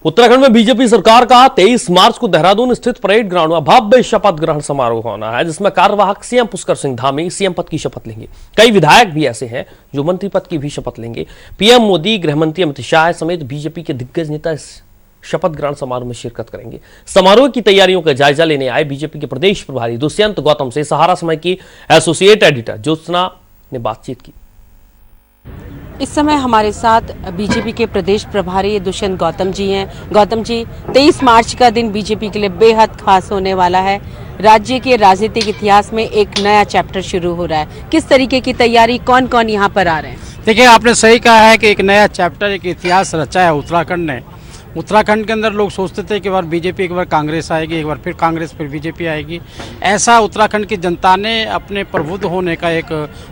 उत्तराखंड में बीजेपी सरकार का 23 मार्च को देहरादून स्थित परेड ग्राउंड में भव्य शपथ ग्रहण समारोह होना है, जिसमें कार्यवाहक सीएम पुष्कर सिंह धामी सीएम पद की शपथ लेंगे। कई विधायक भी ऐसे हैं जो मंत्री पद की भी शपथ लेंगे। पीएम मोदी, गृहमंत्री अमित शाह समेत बीजेपी के दिग्गज नेता इस शपथ ग्रहण समारोह में शिरकत करेंगे। समारोह की तैयारियों का जायजा लेने आए बीजेपी के प्रदेश प्रभारी दुष्यंत गौतम से सहारा समय की एसोसिएट एडिटर ज्योत्सना ने बातचीत की। इस समय हमारे साथ बीजेपी के प्रदेश प्रभारी दुष्यंत गौतम जी हैं। गौतम जी, 23 मार्च का दिन बीजेपी के लिए बेहद खास होने वाला है। राज्य के राजनीतिक इतिहास में एक नया चैप्टर शुरू हो रहा है। किस तरीके की तैयारी, कौन कौन यहाँ पर आ रहे हैं? देखिए, आपने सही कहा है कि एक नया चैप्टर, एक इतिहास रचा है उत्तराखंड ने। उत्तराखंड के अंदर लोग सोचते थे कि एक बार बीजेपी, एक बार कांग्रेस आएगी, एक बार फिर कांग्रेस, फिर बीजेपी आएगी। ऐसा उत्तराखंड की जनता ने अपने प्रबुद्ध होने का एक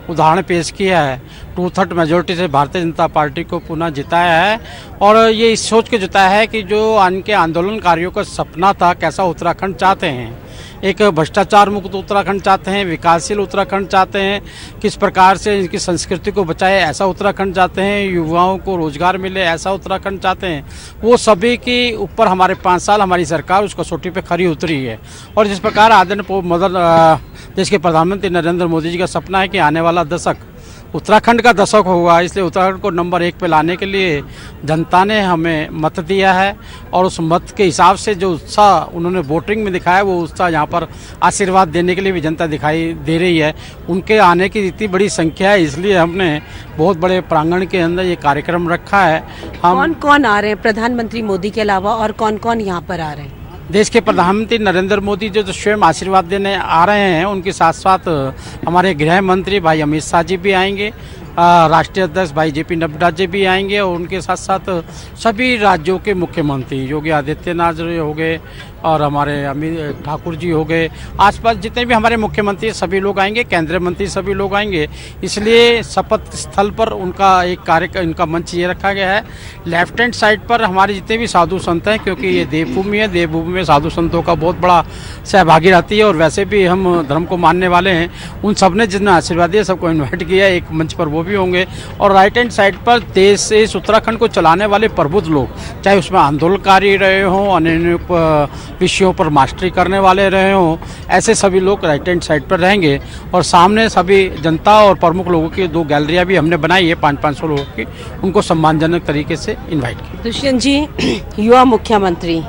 उदाहरण पेश किया है। 2/3 मेजोरिटी से भारतीय जनता पार्टी को पुनः जिताया है और ये इस सोच के जिताया है कि जो उनके आंदोलनकारियों का सपना था, कैसा उत्तराखंड चाहते हैं। एक भ्रष्टाचार मुक्त उत्तराखंड चाहते हैं, विकासशील उत्तराखंड चाहते हैं, किस प्रकार से इनकी संस्कृति को बचाए ऐसा उत्तराखंड चाहते हैं, युवाओं को रोजगार मिले ऐसा उत्तराखंड चाहते हैं। वो सभी के ऊपर हमारे 5 साल हमारी सरकार उस कसौटी पे खरी उतरी है। और जिस प्रकार आदरणीय देश के प्रधानमंत्री नरेंद्र मोदी जी का सपना है कि आने वाला दशक उत्तराखंड का दशक होगा, इसलिए उत्तराखंड को नंबर 1 पे लाने के लिए जनता ने हमें मत दिया है। और उस मत के हिसाब से जो उत्साह उन्होंने वोटिंग में दिखाया, वो उत्साह यहाँ पर आशीर्वाद देने के लिए भी जनता दिखाई दे रही है। उनके आने की इतनी बड़ी संख्या है, इसलिए हमने बहुत बड़े प्रांगण के अंदर ये कार्यक्रम रखा है। कौन कौन आ रहे हैं प्रधानमंत्री मोदी के अलावा, और कौन कौन यहाँ पर आ रहे हैं? देश के प्रधानमंत्री नरेंद्र मोदी जो स्वयं आशीर्वाद देने आ रहे हैं, उनके साथ साथ हमारे गृह मंत्री भाई अमित शाह जी भी आएंगे, राष्ट्रीय अध्यक्ष भाई JP नड्डा जी भी आएंगे और उनके साथ साथ सभी राज्यों के मुख्यमंत्री योगी आदित्यनाथ जी हो गए और हमारे अमित ठाकुर जी हो गए, आसपास जितने भी हमारे मुख्यमंत्री सभी लोग आएंगे, केंद्रीय मंत्री सभी लोग आएंगे। इसलिए शपथ स्थल पर उनका एक इनका मंच ये रखा गया है। लेफ्ट हैंड साइड पर हमारे जितने भी साधु संत हैं, क्योंकि ये देवभूमि है, देवभूमि में साधु संतों का बहुत बड़ा सहभागी रहती है और वैसे भी हम धर्म को मानने वाले हैं। उन सब ने जिन्हें आशीर्वाद दिया, सबको इन्वाइट किया है, एक मंच पर वो भी होंगे। और राइट हैंड साइड पर देश से इस उत्तराखंड को चलाने वाले प्रबुद्ध लोग, चाहे उसमें आंदोलनकारी रहे हों, अन्य विषयों पर मास्टरी करने वाले रहे हों, ऐसे सभी लोग राइट हैंड साइड पर रहेंगे। और सामने सभी जनता और प्रमुख लोगों की 2 गैलरियाँ भी हमने बनाई है 500-500 लोगों की, उनको सम्मानजनक तरीके से इन्वाइट किया। दुष्यंत जी, युवा मुख्यमंत्री,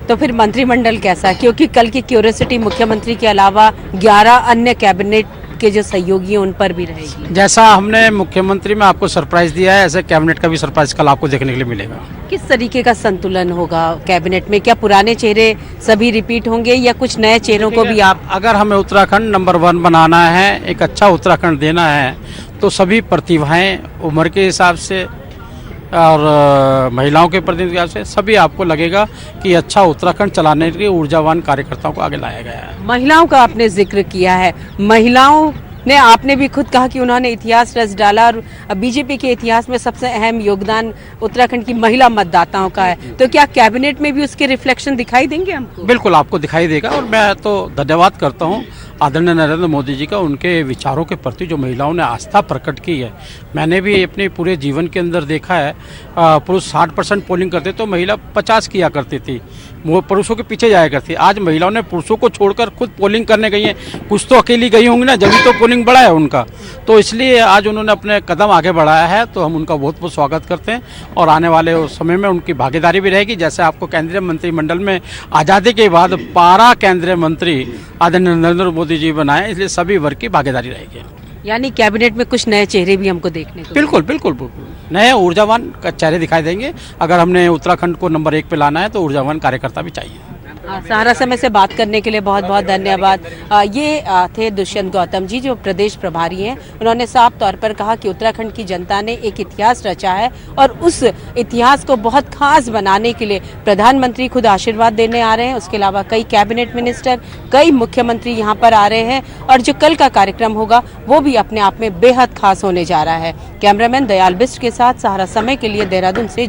तो फिर मंत्रिमंडल कैसा? क्योंकि कल की क्यूरियोसिटी मुख्यमंत्री के अलावा 11 अन्य कैबिनेट के जो सहयोगी हैं उन पर भी रहेगी। जैसा हमने मुख्यमंत्री में आपको सरप्राइज दिया है, ऐसे कैबिनेट का भी सरप्राइज कल आपको देखने के लिए मिलेगा। किस तरीके का संतुलन होगा कैबिनेट में? क्या पुराने चेहरे सभी रिपीट होंगे या कुछ नए चेहरों को भी आप? अगर हमें उत्तराखंड नंबर 1 बनाना है, एक अच्छा उत्तराखंड देना है, तो सभी प्रतिभाएं उम्र के हिसाब से और महिलाओं के प्रतिनिधित्व से सभी आपको लगेगा कि अच्छा उत्तराखंड चलाने के लिए ऊर्जावान कार्यकर्ताओं को आगे लाया गया है। महिलाओं का आपने जिक्र किया है, महिलाओं ने, आपने भी खुद कहा कि उन्होंने इतिहास रच डाला और बीजेपी के इतिहास में सबसे अहम योगदान उत्तराखंड की महिला मतदाताओं का है। तो क्या कैबिनेट में भी उसके रिफ्लेक्शन दिखाई देंगे हमको? बिल्कुल आपको दिखाई देगा। और मैं तो धन्यवाद करता हूँ आदरणीय नरेंद्र मोदी जी का, उनके विचारों के प्रति जो महिलाओं ने आस्था प्रकट की है। मैंने भी अपने पूरे जीवन के अंदर देखा है, पुरुष 60% पोलिंग करते तो महिला 50 किया करती थी, वो पुरुषों के पीछे जाया करती। आज महिलाओं ने पुरुषों को छोड़कर खुद पोलिंग करने गई हैं। कुछ तो अकेली गई होंगी ना, जब तो पोलिंग बढ़ा है उनका, तो इसलिए आज उन्होंने अपने कदम आगे बढ़ाया है, तो हम उनका बहुत बहुत स्वागत करते हैं। और आने वाले समय में उनकी भागीदारी भी रहेगी। जैसे आपको केंद्रीय मंत्रिमंडल में आज़ादी के बाद 12 केंद्रीय मंत्री आदरणीय नरेंद्र मोदी जी बनाए, इसलिए सभी वर्ग की भागीदारी रहेगी। यानी कैबिनेट में कुछ नए चेहरे भी हमको देखने को? बिल्कुल बिल्कुल बिल्कुल नए ऊर्जावान चेहरे दिखाई देंगे। अगर हमने उत्तराखंड को नंबर 1 पे लाना है तो ऊर्जावान कार्यकर्ता भी चाहिए। सहारा समय से बात करने के लिए बहुत बहुत धन्यवाद। ये थे दुष्यंत गौतम जी, जो प्रदेश प्रभारी हैं। उन्होंने साफ तौर पर कहा कि उत्तराखंड की जनता ने एक इतिहास रचा है और उस इतिहास को बहुत खास बनाने के लिए प्रधानमंत्री खुद आशीर्वाद देने आ रहे हैं। उसके अलावा कई कैबिनेट मिनिस्टर, कई मुख्यमंत्री यहाँ पर आ रहे हैं और जो कल का कार्यक्रम होगा वो भी अपने आप में बेहद खास होने जा रहा है। कैमरामैन दयाल बिष्ट के साथ सहारा समय के लिए देहरादून से